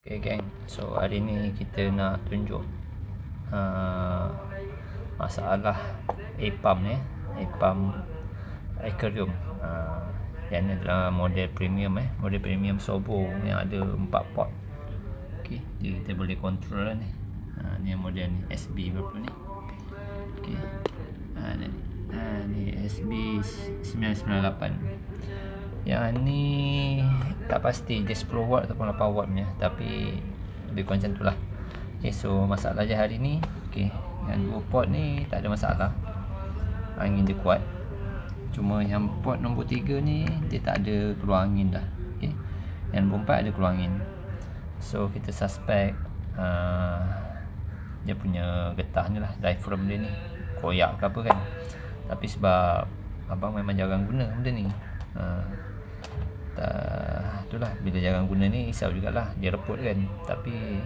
Okay geng, so hari ni kita nak tunjuk masalah A-pump ni, A-pump aquarium. Yang ni adalah model premium model premium Sobo yang ada 4 port. Okey, jadi kita boleh control lah ni. Ni yang model ni SB berapa ni? Okey. Ni SB 998. Yang ni tak pasti dia 10 watt ataupun 8 watt punya, tapi lebih kurang macam tu lah. Okay, so masalah je hari ni. Okay, yang 2 port ni tak ada masalah, angin dia kuat. Cuma yang port nombor 3 ni dia tak ada keluar angin dah. Okay, yang nombor 4 ada keluar angin. So kita suspect dia punya getah ni lah, diaphragm dia ni koyak ke apa kan. Tapi sebab abang memang jarang guna benda ni, itulah, bila jarang guna ni risau jugalah, dia reput kan. Tapi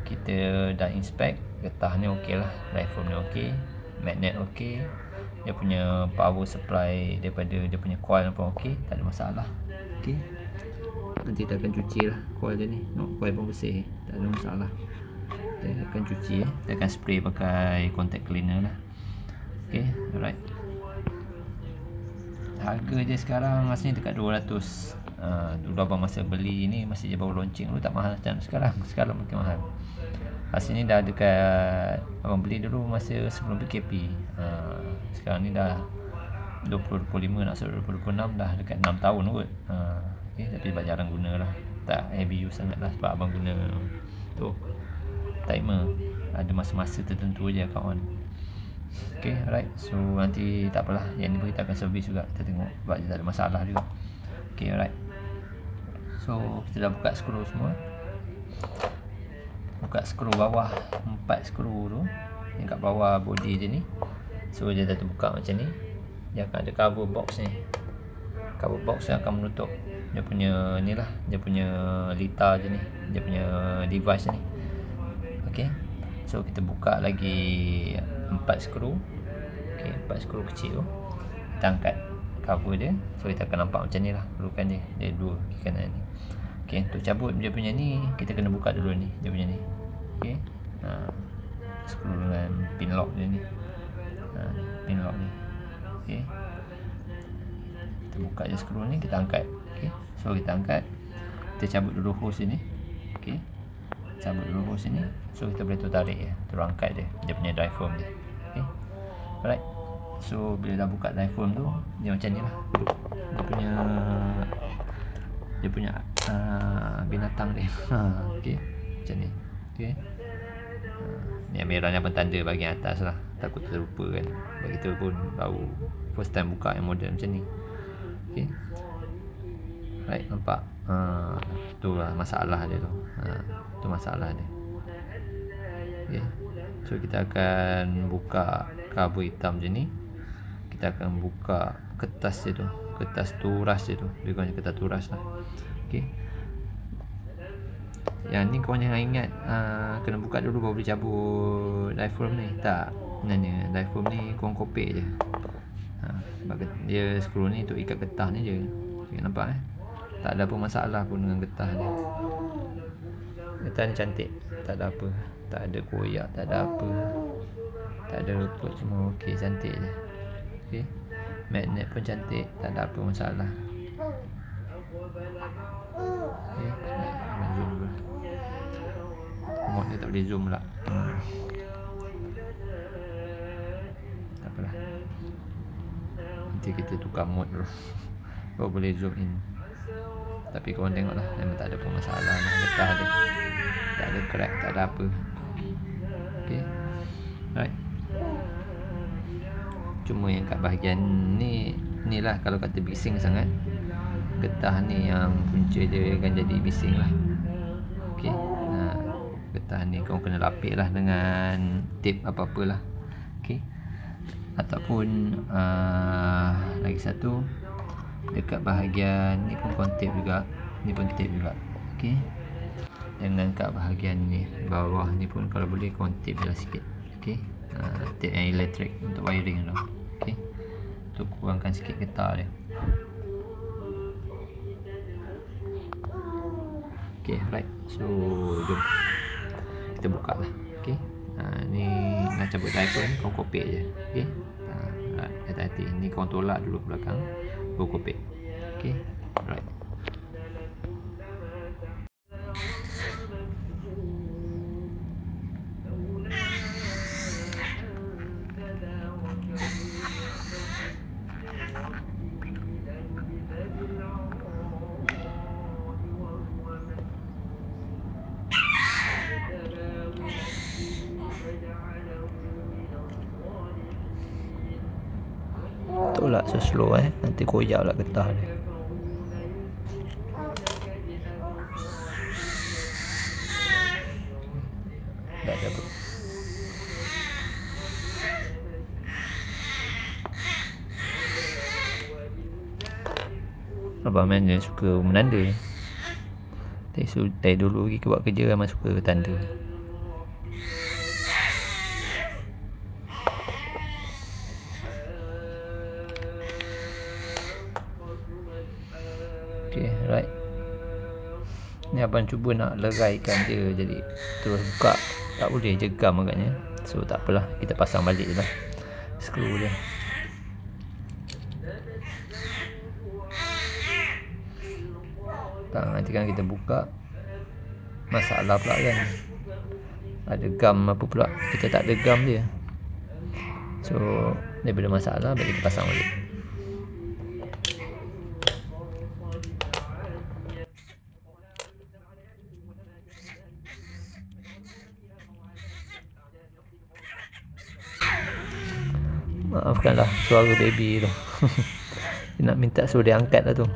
kita dah inspect, getah ni okey lah, diaphragm ni okey, magnet okey, dia punya power supply daripada dia punya coil pun okey, tak ada masalah. Okey, nanti kita akan cuci lah coil dia ni. Coil pun bersih, tak ada masalah. Kita akan cuci, kita akan spray pakai contact cleaner lah. Okey, alright. Harga dia sekarang rasanya dekat 200. Dulu abang masa beli ni masih je baru launching, dulu tak mahal macam sekarang mungkin mahal. Rasanya dah dekat, abang beli dulu masa sebelum PKP. Sekarang ni dah 2025 nak masuk 2026, dah dekat 6 tahun kot. Okay, tapi sebab jarang guna lah, tak heavy use sangat lah, sebab abang guna tu timer, ada masa-masa tertentu je akan on. Okay, alright. So nanti tak apalah, yang ni pun kita akan service juga, kita tengok sebab dia tak ada masalah juga. Okay, alright. So kita dah buka skru semua, buka skru bawah 4 skru tu yang kat bawah body dia ni. So dia dah terbuka macam ni. Dia akan ada cover box ni, cover box yang akan menutup dia punya ni lah, dia punya lita je ni, dia punya device ni. Okay, so kita buka lagi 4 skru. Okay, 4 skru kecil tu kita angkat cover dia. So kita akan nampak macam ni lah perukan dia, dia dua kiri kanan ni. Okay, untuk cabut dia punya ni, kita kena buka dulu ni, dia punya ni. Okay, skru dengan pin lock dia ni, pin lock ni. Okay, kita buka je skru ni, kita angkat. Okay, so kita angkat, kita cabut dulu hose ni. Okay, cabut dulu hose ni. So kita boleh tarik je, terus angkat dia punya diaphragm dia. Okay, alright. So bila dah buka diaphragm tu, dia macam ni lah, dia punya binatang dia. Okay, macam ni. Okay, ni yang merah ni apa tanda bahagian atas lah, takut terlupa kan, sebab kita pun baru first time buka yang model macam ni. Okay, right, nampak? Tu lah masalah dia tu. Tu masalah dia. Okay, so kita akan buka cover hitam je ni. Kita akan buka kertas dia tu, kertas turas dia tu, dia guna kertas turas lah. Okay, yang ni korang jangan ingat kena buka dulu baru boleh cabut diaphragm ni. Tak, sebenarnya diaphragm ni korang kopek je. Sebab dia skru ni untuk ikat getah ni je. Okay, nampak tak ada apa masalah pun dengan getah ni. Getah ni cantik, tak ada apa, tak ada koyak, tak ada apa, tak ada reput, semua okey, cantik je. Okey, magnet pun cantik, tak ada apa masalah. Okey, zoom dulu. Remote dia tak boleh zoom pula. Tak apalah, nanti kita tukar mode dulu baru boleh zoom in. Tapi korang tengok lah, memang tak ada pun masalah lah, getah dia tak ada crack, tak ada apa. Okay, right. Cuma yang kat bahagian ni lah, kalau kata bising sangat, getah ni yang punca dia akan jadi bising lah. Okay, getah ni kau kena lapik lah dengan tape apa-apalah. Okay, ataupun lagi satu, dekat bahagian ni pun tape juga, ni pun tape juga. Okay, dengan kat bahagian ni bawah ni pun kalau boleh tape je lah sikit. Okay, tape yang elektrik untuk wiring tu. Okay, untuk kurangkan sikit getah dia. Okay, right. So jom kita buka lah. Okay, ni nak cabut diaper ni, kau kopek je. Okay, hati-hati, ni kau tolak dulu ke belakang, kau kopek. Okay, right. Tolak slow nanti koyak lah getah dia. Dah cabut. Abang Man dia suka menanda. Dari dulu pergi buat kerja memang suka tanda. Okay, right. Ni abang cuba nak leraikan dia, jadi terus buka tak boleh, jegam agaknya. So tak apalah, kita pasang balik je lah skru dia. Nanti kan kita buka, masalah pula kan, ada gam apa pula, kita tak ada gam dia. So daripada masalah, baik kita pasang balik. Maafkanlah suara baby tu. Dia nak minta suruh dia angkat lah tu.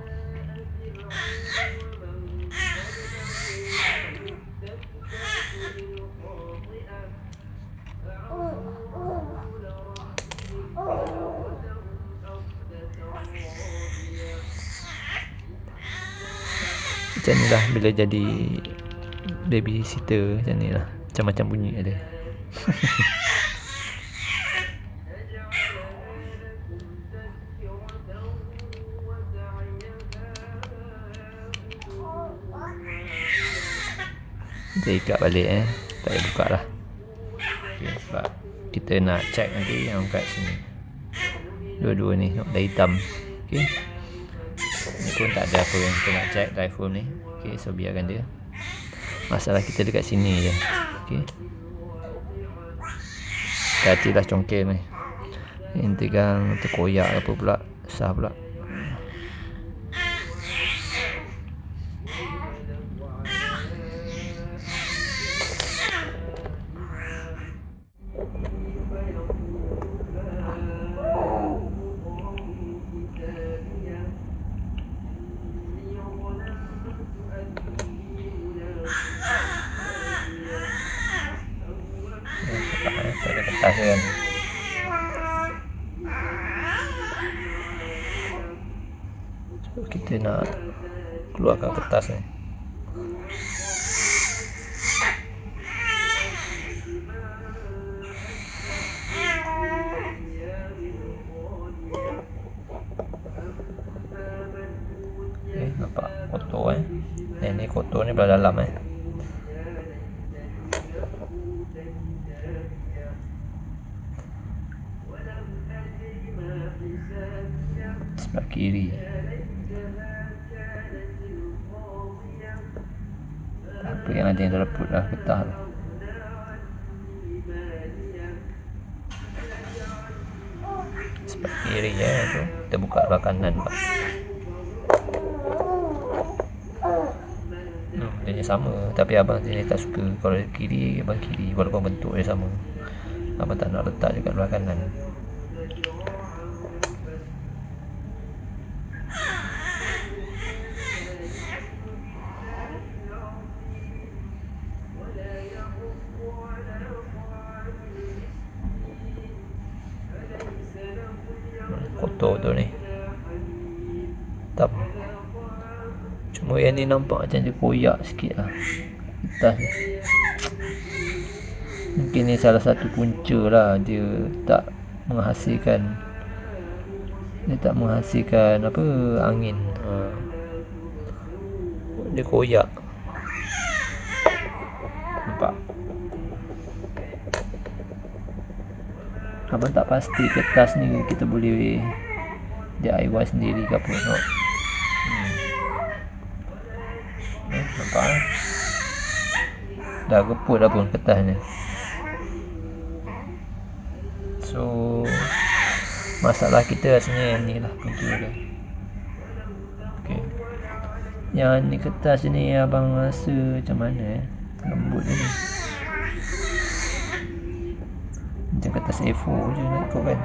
Macam ni lah bila jadi babysitter, macam ni lah, macam-macam bunyi ada. Kita ikat balik tak payah buka lah. Okay, sebab kita nak check nanti yang kat sini, dua-dua ni dah hitam. Okay, ni pun tak ada apa yang kita nak check diaphragm ni. Okay, so biarkan dia, masalah kita dekat sini je. Okay, hati-hatilah congkel ni, nanti kan terkoyak apa pula, sah pula. Tak ada kertas kan. So kita nak keluarkan kertas ni. Okay, nampak kotor ni kotor ni belah dalam sebelah kiri. Apa yang ada yang terleput lah getah tu. Sebelah kiri tu. Kita buka belah kanan pula. Dia sama, tapi abang dia tak suka kalau kiri, abang kiri, walaupun bentuk dia sama. Abang tak nak letak dekat belah kanan. Kotor tu ni, hitam. Cuma yang ni nampak macam dia koyak sikit lah atas ni. Mungkin ni salah satu punca lah, dia tak menghasilkan apa angin. Dia koyak. abang tak pasti kertas ni kita boleh DIY sendiri ke apa. Nampak dah reput dah pun kertas ni. So masalah kita rasanya yang ni lah punca dia. Okay. Yang ni kertas ni abang rasa macam mana lembut je ni. Macam kertas A4 je nak ikut kan.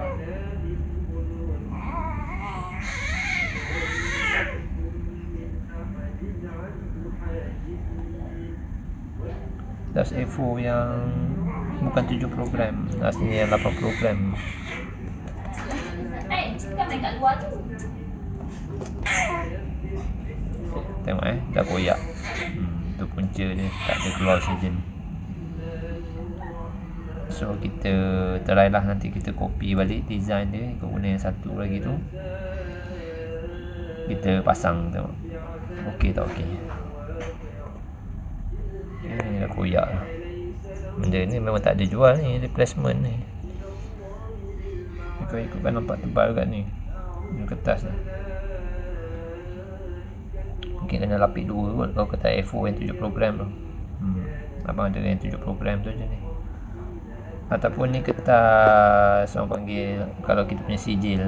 Kertas A4 yang bukan 7 program, aslinya yang 8 program. Kan main kat luar tu. Tengok dah koyak. Tu punca dia, tak ada keluar oksigen. So kita try lah, nanti kita copy balik design dia, kita guna yang satu lagi tu, kita pasang tengok okey tak okey. Ni dah koyak lah. Benda ni memang tak ada jual ni, replacement ni. Ikut-ikutkan nampak tebal kat ni, ni kertas ni. Mungkin kena lapik dua kot kalau kertas A4 yang 7 program tu. Abang ada yang 7 program tu je ni. Ataupun ni kertas orang panggil, kalau kita punya sijil,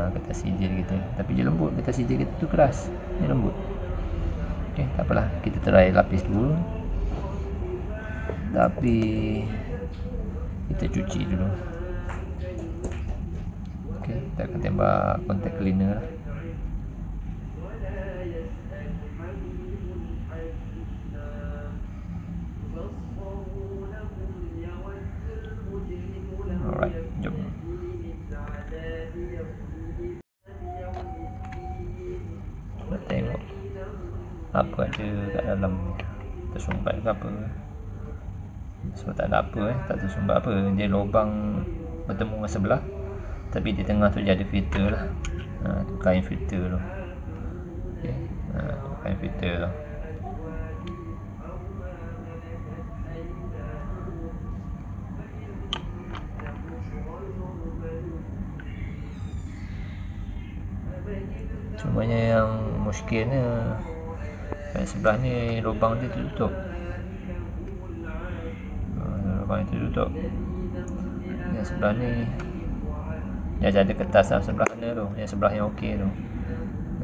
kertas sijil kita, tapi dia lembut. Kertas sijil kita tu keras, dia lembut. Okay, tak apalah, kita try lapis dulu, tapi kita cuci dulu. Okay, kita akan tembak contact cleaner lah. Alright, jom. Kita tengok apa ada kat dalam, tersumbat ke apa. Sebab tak ada apa tak tersumbat apa. Dia lubang bertemu dengan sebelah, tapi di tengah tu dia ada filter lah. Tu kain filter tu. Okay. Kain filter tu. Cumanya yang muskilnya kat sebelah ni lubang dia tertutup. Lubang itu tutup. Yang sebelah ni dia ada kertas dalam sebelah mana tu, yang sebelah yang okey tu.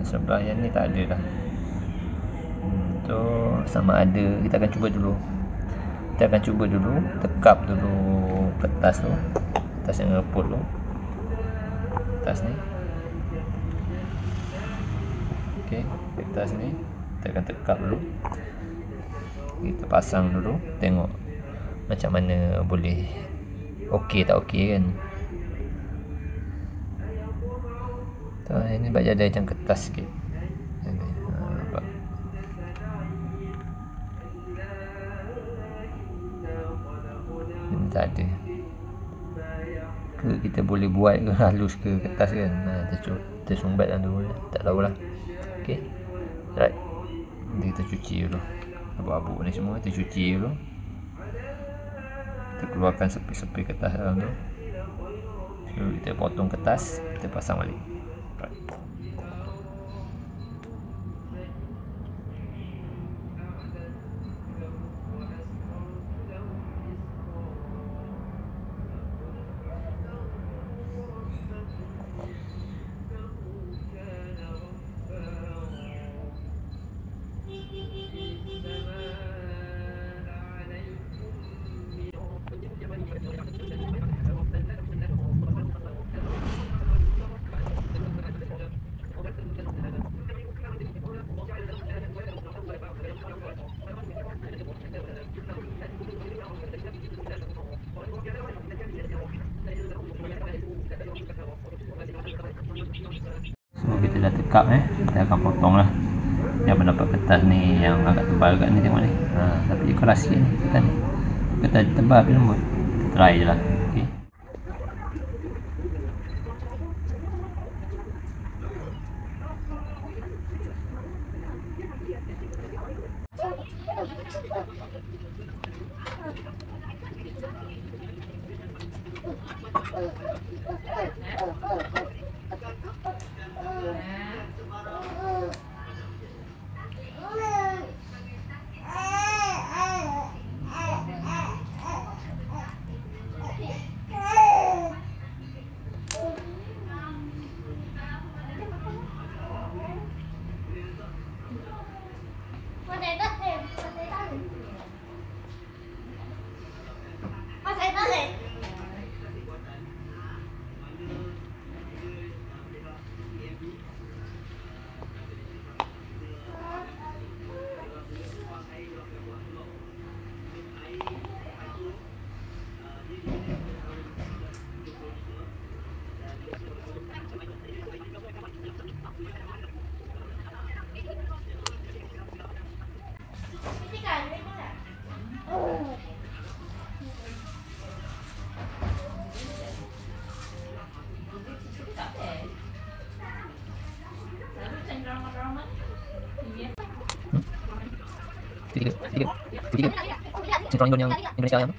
Yang sebelah yang ni tak ada dah. Tu sama ada, kita akan cuba dulu. Kita akan cuba dulu tekap dulu kertas tu, kertas yang reput tu, kertas ni. Okey, kertas ni kita akan tekap dulu. Kita pasang dulu, tengok macam mana boleh okey tak okey kan. Ini bagi ada macam kertas sikit. Nampak. Ini tak ada. Ke kita boleh buat ke halus ke kertas kan. Tersumbat dalam dulu, tak tahulah. Okey. Right. Nanti kita cuci dulu. Abu-abu ni semua kita cuci dulu. Kita keluarkan sepi-sepi kertas dalam tu. So, kita potong kertas, kita pasang balik. Right. So kita dah tekap kita akan potong lah. Yang mendapat kertas ni yang agak tebal kat ni, tengok ni. Tapi dia keras sikit ni kertas ni. Kertas tebal tapi lembut. Kita try je lah. Okay. Tiga. Sinkron yang Indonesia yang tu.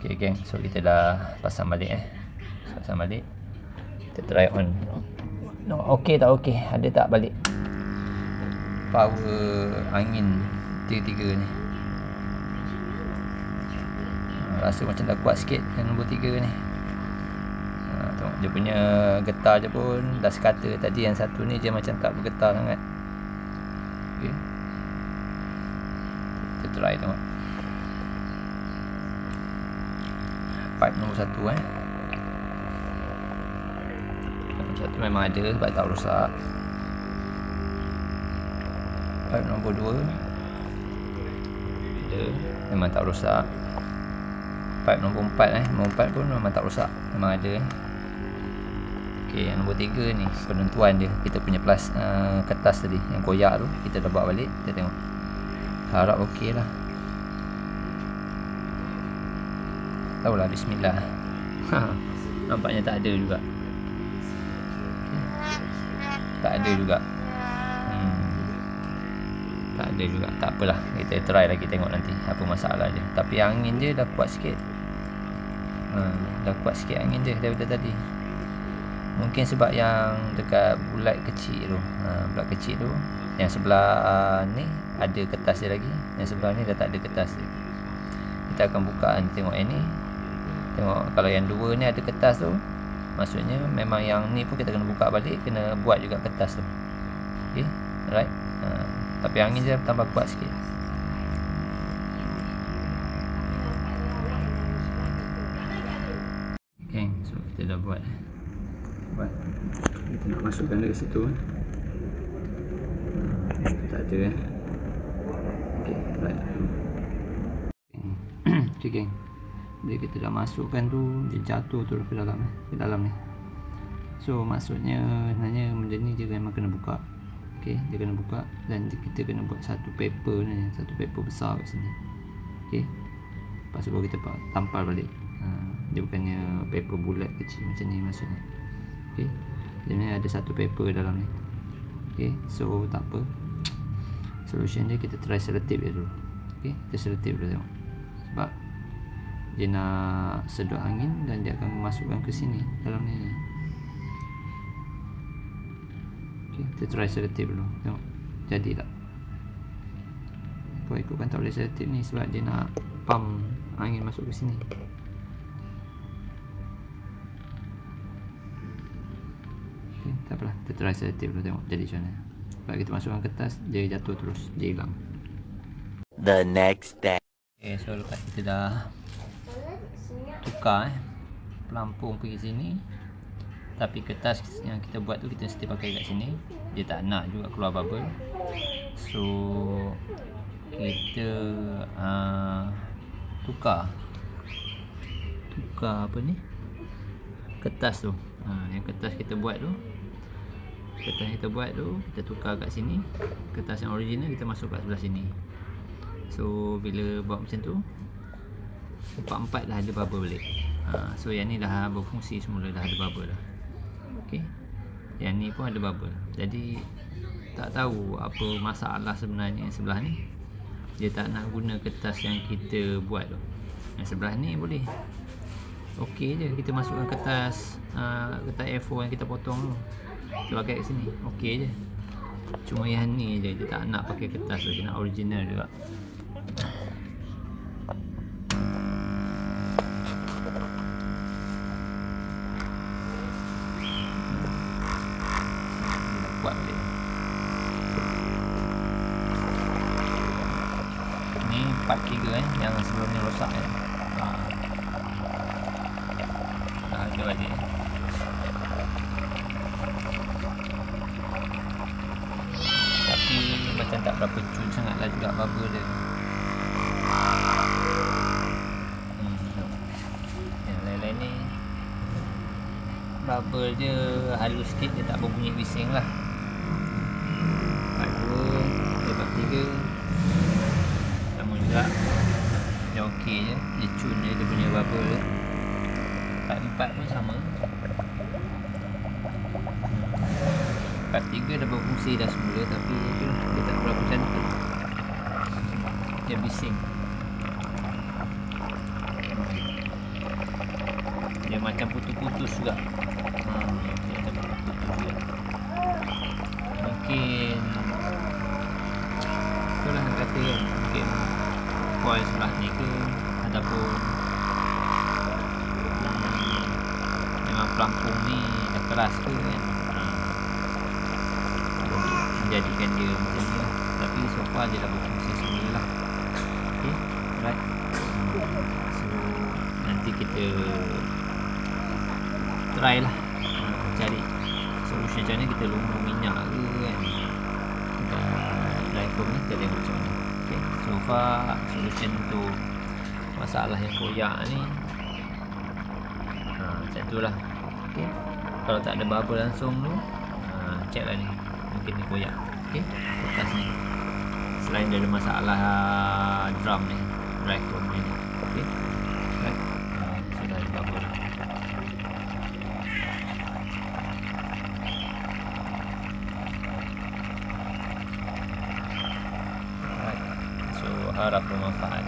Okay geng, so kita dah pasang balik pasang balik. Kita try on. No, okey tak okey? Ada tak balik power angin tiga-tiga ni? Rasa macam dah kuat sikit yang nombor 3 ni. Tengok dia punya getar je pun dah sekata. Tadi yang satu ni dia macam tak bergetar sangat. Okay. Kita try tengok. Pipe nombor 1 Nombor 1 memang ada sebab tak rosak. Pipe nombor 2 ada, memang tak rosak. Pipe nombor 4 nombor 4 pun memang tak rosak, memang ada. Okey, yang nombor 3 ni penentuan dia. Kita punya kertas tadi yang koyak tu kita dah bawa balik. Kita tengok, harap okey lah. Tahulah, bismillah. Nampaknya tak ada juga. Okay. Tak ada juga. Tak ada juga. Tak apalah, kita try lagi, tengok nanti apa masalah je. Tapi angin je dah kuat sikit. Dah kuat sikit angin je daripada tadi. Mungkin sebab yang dekat bulat kecil tu, bulat kecil tu yang sebelah ni ada kertas dia lagi. Yang sebelah ni dah tak ada kertas dia. Kita akan buka tengok yang ni. Tengok kalau yang 2 ni ada kertas tu, maksudnya memang yang ni pun kita kena buka balik, kena buat juga kertas tu. Okay, alright. Tapi angin je tambah kuat sikit. Okay, so kita dah buat. Kita nak masukkan dekat situ. Tak ada Okay, right. Okay geng, bila kita dah masukkan tu, dia jatuh tu ke dalam ni. So maksudnya sebenarnya benda ni dia memang kena buka. Okay, dia kena buka dan kita kena buat satu paper ni, satu paper besar kat sini. Okay, lepas tu baru kita tampal balik. Dia bukannya paper bulat kecil macam ni maksudnya. Okay, dia ni ada satu paper dalam ni. Okay, so tak apa, solution dia kita try selotip dia dulu. Okay, kita selotip dulu tengok, sebab dia nak sedot angin dan dia akan masukkan ke sini dalam ni. Ok, Okay, kita try selotip dulu, tengok jadi tak. Kau ikutkan tak boleh selotip ni sebab dia nak pump angin masuk ke sini. Okay, tak apalah, kita try selotip dulu, tengok jadi macam mana. Sebab kita masukkan kertas, dia jatuh terus, dia hilang. The next day. Okay, so lepas kita dah tukar pelampung pergi sini, tapi kertas yang kita buat tu kita mesti pakai kat sini. Dia tak nak juga keluar bubble, so kita tukar apa ni, kertas tu. Yang kertas kita buat tu, kita tukar kat sini. Kertas yang original kita masuk kat sebelah sini. So bila buat macam tu, empat dah ada bubble balik. So yang ni dah berfungsi semula, dah ada bubble dah. Okay, yang ni pun ada bubble. Jadi tak tahu apa masalah sebenarnya yang sebelah ni. Dia tak nak guna kertas yang kita buat tu. Yang sebelah ni boleh, okey je, kita masukkan kertas A4 yang kita potong tu, kita pakai kat sini, okey je. Cuma yang ni je dia tak nak pakai kertas tu, dia nak original juga. Buat balik. Ni part 3 yang sebelum ni rosak dah ada balik. Tapi macam tak berapa cun sangat lah juga bubble dia. Yang lain-lain ni bubble dia halus sikit, dia tak berbunyi bising lah. Part 2, part 3 sama juga, dia okey je, dia cun je dia punya bubble dia. Part 4 pun sama. Part 3 dah berfungsi dah semula, tapi dia tak berapa cantik, dia bising. Dia macam putus-putus juga. Dia macam putus-putus juga. Mungkin itulah yang kata kan, mungkin coil sebelah ni ke, ataupun memang pelampung ni dah keras ke kan, menjadikan dia macam ni lah. Tapi so far dia dah berfungsi semula lah. Okay, right. So nanti kita try lah, cari solution macam mana. Kita lumur minyak ke kan, dry foam ni kita tengok macam mana. Okay, so far solution untuk masalah yang koyak ni macam tu lah. Okay, kalau tak ada bubble langsung tu, check lah ni, mungkin ni koyak. Okay, kertas ni selain dia ada masalah drum ni, dry foam ni. Okay, right. So dah ada bubble. So harap bermanfaat.